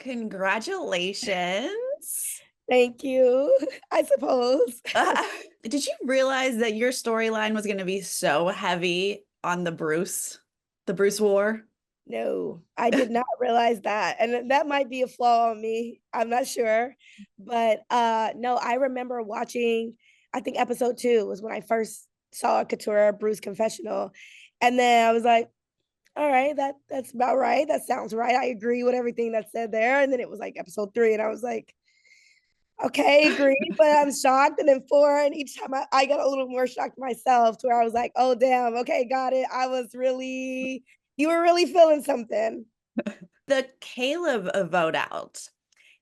Congratulations. Thank you, I suppose. Did you realize that your storyline was going to be so heavy on the Bruce War? No, I did not realize that. And that might be a flaw on me. I'm not sure. But no, I remember watching, I think episode 2 was when I first saw Katurah Bruce confessional. And then I was like, all right, that's about right. That sounds right. I agree with everything that's said there. And then it was like episode 3, and I was like, okay, agree, but I'm shocked. And then 4, and each time I got a little more shocked myself to where I was like, oh, damn, okay, got it. You were really feeling something. The Caleb vote out.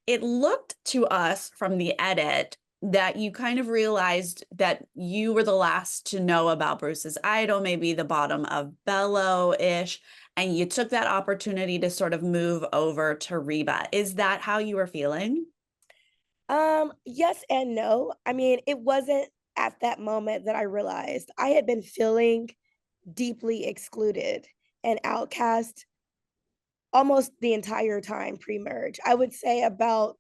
It looked to us from the edit that you kind of realized that you were the last to know about Bruce's idol, maybe the bottom of Bello-ish, and you took that opportunity to sort of move over to Reba. Is that how you were feeling? Yes and no. I mean, it wasn't at that moment that I realized I had been feeling deeply excluded and outcast almost the entire time pre-merge. I would say about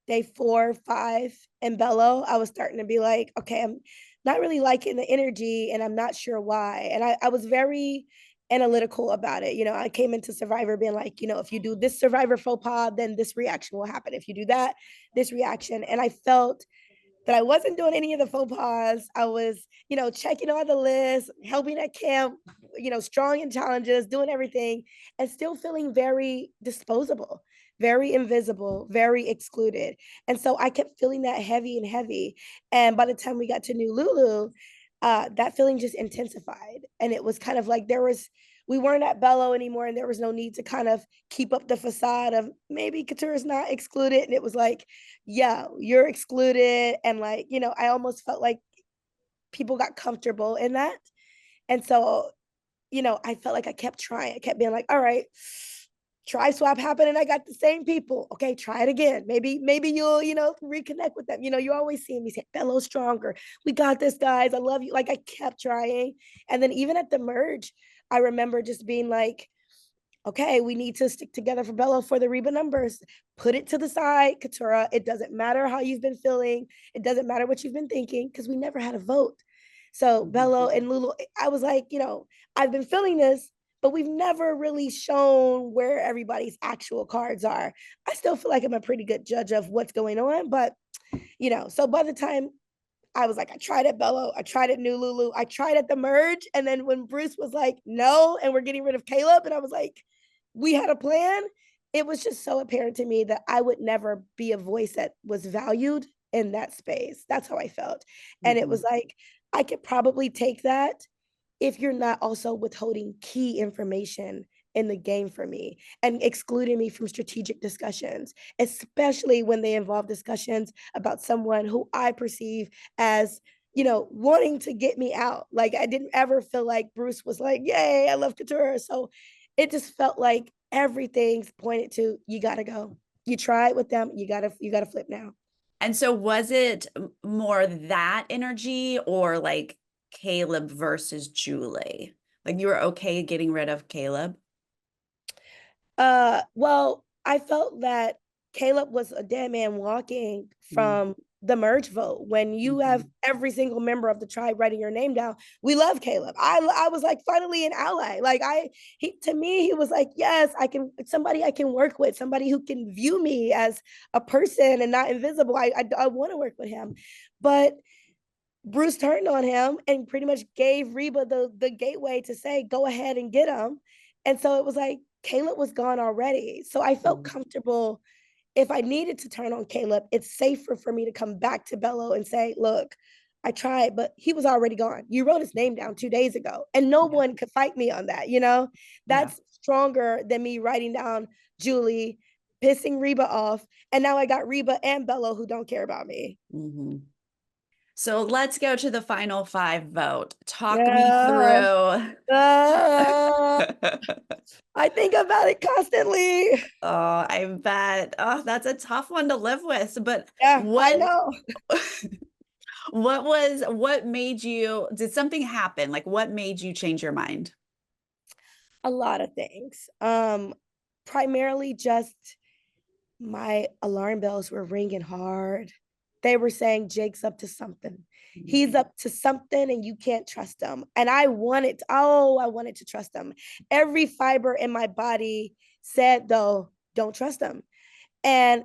day 4, 5 in Bello, I was starting to be like, okay, I'm not really liking the energy and I'm not sure why. And I was very analytical about it. I came into Survivor being like, if you do this Survivor faux pas, then this reaction will happen. If you do that, this reaction. And I felt that I wasn't doing any of the faux pas. I was, checking on the list, helping at camp, strong in challenges, doing everything, and still feeling very disposable, very invisible, very excluded. And so I kept feeling that heavy and heavy. And by the time we got to New Lulu, that feeling just intensified. And it was kind of like we weren't at Bello anymore, and there was no need to kind of keep up the facade of maybe Katurah's not excluded. And it was like, yeah, you're excluded. And like, I almost felt like people got comfortable in that. And so, I felt like I kept trying. I kept being like, all right, try swap happened and I got the same people. Okay, try it again. Maybe you'll, reconnect with them. You always see me say, Bello stronger. We got this, guys. I love you. Like I kept trying. And then even at the merge, I remember just being like, okay, we need to stick together for Bello for the Reba numbers. Put it to the side, Katurah. It doesn't matter how you've been feeling. It doesn't matter what you've been thinking because we never had a vote. So Bello and Lulu, I was like, I've been feeling this, but we've never really shown where everybody's actual cards are. I still feel like I'm a pretty good judge of what's going on, but so by the time I was like, I tried at Bello, I tried at New Lulu, I tried at the merge. And then when Bruce was like, no, and we're getting rid of Caleb, and I was like, we had a plan. It was just so apparent to me that I would never be a voice that was valued in that space. That's how I felt. And it was like, I could probably take that if you're not also withholding key information in the game for me and excluding me from strategic discussions, especially when they involve discussions about someone who I perceive as, wanting to get me out. Like I didn't ever feel like Bruce was like, yay, I love Katurah. So it just felt like everything's pointed to you gotta go. You tried with them, you gotta flip now. And so was it more that energy or like Caleb versus Julie? Like you were okay getting rid of Caleb? Well, I felt that Caleb was a dead man walking Mm-hmm. from the merge vote. When you have every single member of the tribe writing your name down, we love Caleb. I was like finally an ally. Like he to me he was like, yes, I can, somebody I can work with, somebody who can view me as a person and not invisible. I want to work with him, but Bruce turned on him and pretty much gave Reba the gateway to say, go ahead and get him. And so it was like Caleb was gone already. So I felt comfortable. If I needed to turn on Caleb, it's safer for me to come back to Bello and say, look, I tried, but he was already gone. You wrote his name down 2 days ago, and no Yeah. one could fight me on that. Yeah. That's stronger than me writing down Julie, pissing Reba off. And now I got Reba and Bello who don't care about me. Mm-hmm. So let's go to the final 5 vote. Talk me Yeah. through. Uh, I think about it constantly. Oh, I bet. Oh, that's a tough one to live with. But Yeah, I what know. what made you, did something happen? Like what made you change your mind? A lot of things. Primarily just my alarm bells were ringing hard. They were saying Jake's up to something. He's up to something and you can't trust him. And I wanted to trust him. Every fiber in my body said, though, don't trust him. And,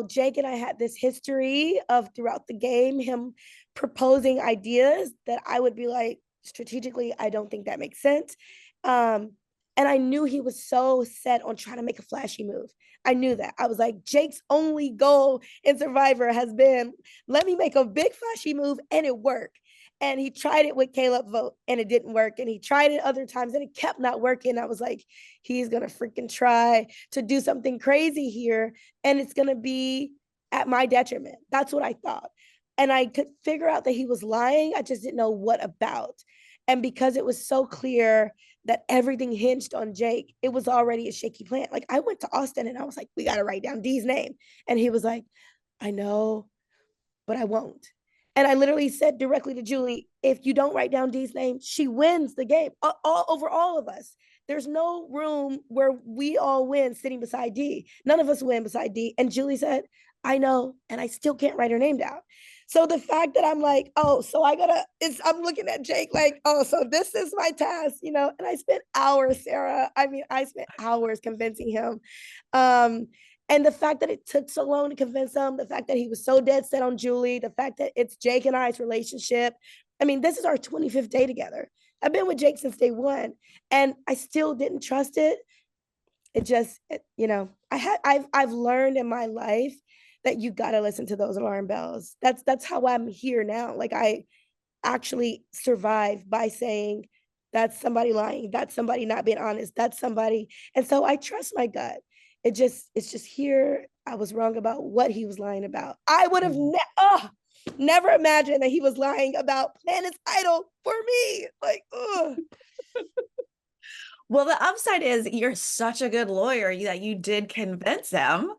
Jake and I had this history of throughout the game, him proposing ideas that I would be like, strategically, I don't think that makes sense. Um, and I knew he was so set on trying to make a flashy move. I knew that. I was like, Jake's only goal in Survivor has been, let me make a big flashy move, and it worked. And he tried it with Caleb vote and it didn't work. And he tried it other times and it kept not working. I was like, he's going to freaking try to do something crazy here and it's going to be at my detriment. That's what I thought. And I could figure out that he was lying. I just didn't know what about. And because it was so clear that everything hinged on Jake, it was already a shaky plan. Like I went to Austin and I was like, we got to write down Dee's name. And he was like, I know, but I won't. And I literally said directly to Julie, if you don't write down Dee's name, she wins the game all over all of us. There's no room where we all win sitting beside D. None of us win beside D. And Julie said, I know, and I still can't write her name down. So the fact that I'm like, oh, so I'm looking at Jake like, oh, so this is my task, and I spent hours, Sarah. I mean, I spent hours convincing him. And the fact that it took so long to convince him, the fact that he was so dead set on Julie, the fact that it's Jake and I's relationship. I mean, this is our 25th day together. I've been with Jake since day one, and I still didn't trust it. I've learned in my life that you got to listen to those alarm bells. That's how I'm here now. Like I actually survive by saying that's somebody lying, that's somebody not being honest, that's somebody. And so I trust my gut. It's just here. I was wrong about what he was lying about. I would have never imagined that he was lying about Planet's Idol for me. Like, ugh. Well, the upside is you're such a good lawyer that you did convince him.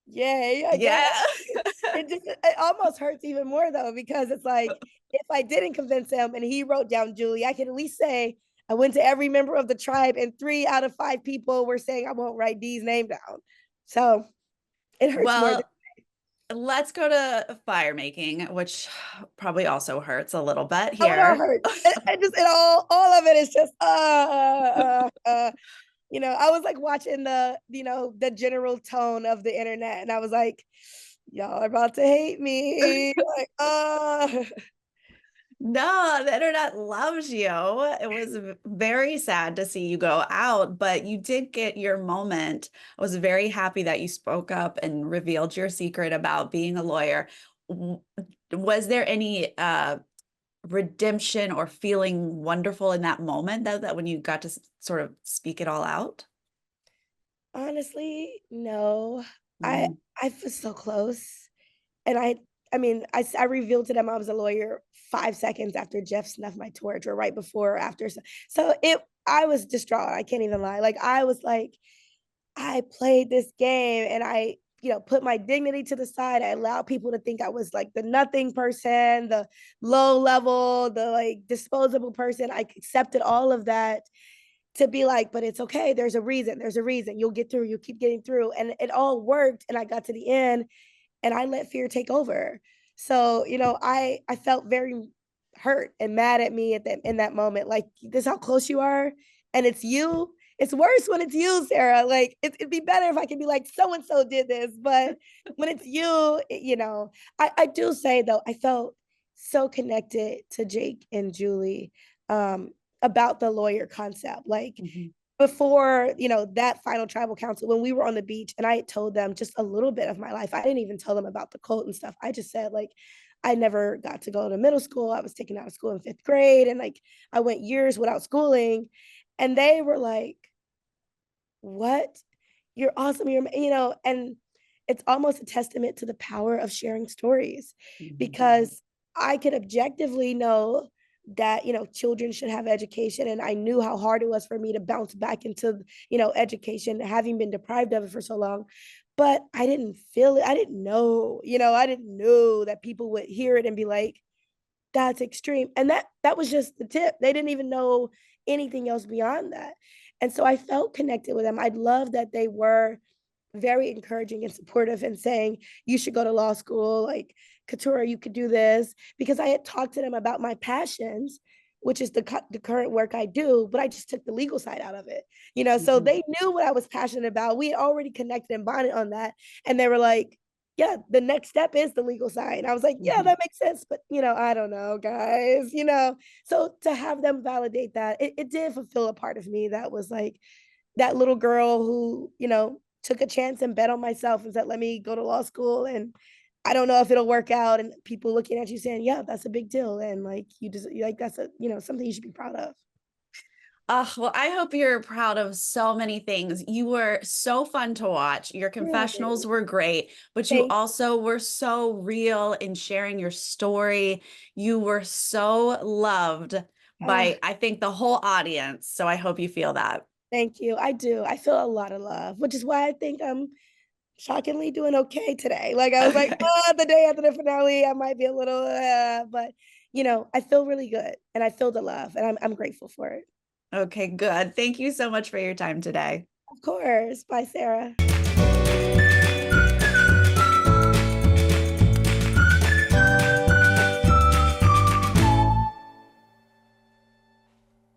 Yay, I Yeah. guess. It almost hurts even more though, because it's like if I didn't convince him and he wrote down Julie, I could at least say I went to every member of the tribe and 3 out of 5 people were saying I won't write Dee's name down. So it hurts more than. Well, let's go to fire making, which probably also hurts a little bit Oh, it all here. hurts. All of it is just I was like watching the general tone of the internet, and I was like, y'all are about to hate me. Like, No, the internet loves you. It was very sad to see you go out, but you did get your moment. I was very happy that you spoke up and revealed your secret about being a lawyer. Was there any redemption or feeling wonderful in that moment that when you got to sort of speak it all out? honestly, no. I Mm. I feel so close. And I revealed to them I was a lawyer 5 seconds after Jeff snuffed my torch, or right before or after. So I was distraught. I can't even lie. Like I was like, I played this game and I, put my dignity to the side. I allowed people to think I was like the nothing person, the low level, the like disposable person. I accepted all of that to be like, but it's okay. There's a reason. There's a reason. You'll get through. You'll keep getting through. And it all worked. And I got to the end and I let fear take over. So, I felt very hurt and mad at me in that moment. Like, this is how close you are, and it's you. It's worse when it's you, Sarah. Like, it'd be better if I could be like, so and so did this, but when it's you, I do say though, I felt so connected to Jake and Julie about the lawyer concept. Like, Mhm. before that final tribal council, when we were on the beach and I had told them just a little bit of my life, I didn't even tell them about the cult and stuff. I just said like I never got to go to middle school. I was taken out of school in 5th grade, and like I went years without schooling, and they were like, what, you're awesome, and it's almost a testament to the power of sharing stories, Mhm. because I could objectively know that children should have education, and I knew how hard it was for me to bounce back into education, having been deprived of it for so long. But I didn't feel it. I didn't know, I didn't know that people would hear it and be like, that's extreme. And that was just the tip. They didn't even know anything else beyond that. And so I felt connected with them. I love that they were very encouraging and supportive and saying, you should go to law school. Like, Katurah, you could do this. Because I had talked to them about my passions, which is the current work I do, but I just took the legal side out of it. So Mhm. they knew what I was passionate about. We had already connected and bonded on that. And they were like, yeah, the next step is the legal side. And I was like, yeah, Mhm. that makes sense. But, I don't know, guys, So to have them validate that, it did fulfill a part of me that was like, that little girl who, took a chance and bet on myself and said, let me go to law school. And I don't know if it'll work out. And people looking at you saying, yeah, that's a big deal. And like, you just like, that's something you should be proud of. Well, I hope you're proud of so many things. You were so fun to watch. Your Really? confessionals were great, but you Thank also were so real in sharing your story. You were so loved uh, by, I think, the whole audience. So I hope you feel that. thank you. I do. I feel a lot of love, which is why I think I'm shockingly doing okay today. Like I was like, Okay. oh, the day after the finale, I might be a little, but I feel really good and I feel the love and I'm grateful for it. Okay, good. Thank you so much for your time today. Of course. Bye, Sarah.